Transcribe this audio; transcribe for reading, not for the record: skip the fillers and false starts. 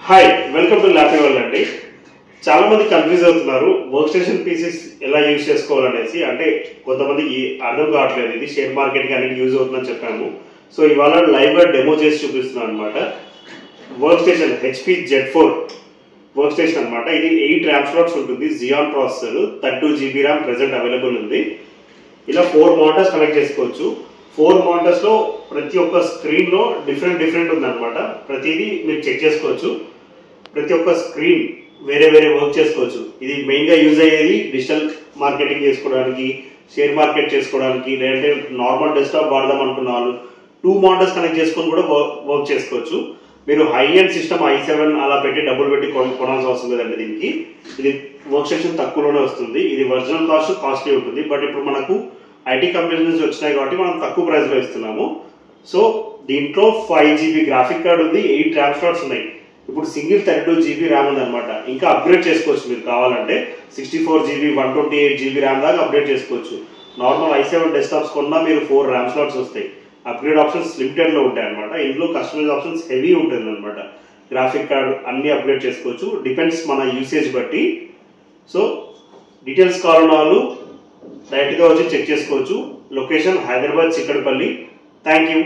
Hi welcome to lappy world అండి. చాలా మంది కన్ఫ్యూజ్ అవుతున్నారు వర్క్ స్టేషన్ పీసెస్ ఎలా యూజ్ చేసుకోవాలనేసి. అంటే కొంతమందికి అర్థం కావట్లేదు. ఇది షేర్ మార్కెట్ కి అనేది యూజ్ అవుతుందని చెప్పాము. సో ఇవాళ లైవ్ గా డెమో చేసి చూపిస్తున్నాను అనమాట. Work station HP Z4 work station అనమాట. ఇది 8 ర్యామ్ స్లాట్స్ ఉంటుంది. Xeon processor, 32 GB RAM present available ఉంది. ఇలా 4 మానిటర్స్ కనెక్ట్ చేసుకోవచ్చు. 4 మానిటర్స్ లో ప్రతి ఒక్క స్క్రీన్ లో డిఫరెంట్ ఉంది అనమాట. ప్రతిదీ మీరు చెక్ చేసుకోవచ్చు. ప్రతి ఒక్క స్క్రీన్ వేరే వర్క్ చేసుకోవచ్చు. ఇది మెయిన్ గా యూజ్ అయ్యేది డిజిటల్ మార్కెటింగ్ చేసుకోవడానికి, షేర్ మార్కెట్ చేసుకోవడానికి, లేదంటే నార్మల్ డెస్క్టాప్ వాడదాం అనుకున్న వాళ్ళు 2 మానిటర్స్ కనెక్ట్ చేసుకొని కూడా వర్క్ చేసుకోవచ్చు. మీరు హై ఎండ్ సిస్టమ్ i7 అలా పెట్టి డబ్బులు పెట్టి కొనాల్సిన అవసరం లేదండి. దీనికి ఇది వర్క్ స్టేషన్ తక్కువలోనే వస్తుంది. ఇది ఒరిజినల్ కాస్ట్లీ ఉంటుంది. బట్ ఇప్పుడు మనకు ఐటీ కంపెనీస్ నుంచి వచ్చినాయి కాబట్టి మనం తక్కువ ప్రైస్ లో ఇస్తున్నాము. సో దీంట్లో 5 GB గ్రాఫిక్ కార్డ్ ఉంది, 8 ర్యామ్ స్లాట్స్ ఉన్నాయి. ఇప్పుడు సింగిల్ 32 GB ర్యామ్ ఉంది అనమాట. ఇంకా అప్గ్రేడ్ చేసుకోవచ్చు మీరు కావాలంటే. 64 GB 128 GB ర్యామ్ దాకా అప్గ్రేడ్ చేసుకోవచ్చు. నార్మల్ i7 డెస్క్టాప్స్ కొన్నా మీరు 4 ర్యామ్ స్లాట్స్ వస్తాయి. అప్గ్రేడ్ ఆప్షన్స్ లిమిటెడ్ లో ఉంటాయి అనమాట. ఇందులో కస్టమైజ్ ఆప్షన్స్ హెవీ ఉంటుంది అనమాట. గ్రాఫిక్ కార్డ్ అన్ని అప్గ్రేడ్ చేసుకోవచ్చు. డిపెండ్స్ మన యూసేజ్ బట్టి. సో డీటెయిల్స్ కావాలన్న వాళ్ళు డైరెక్ట్ గా వచ్చి చెక్ చేసుకోవచ్చు. Location Hyderabad Chikkadpally. Thank you.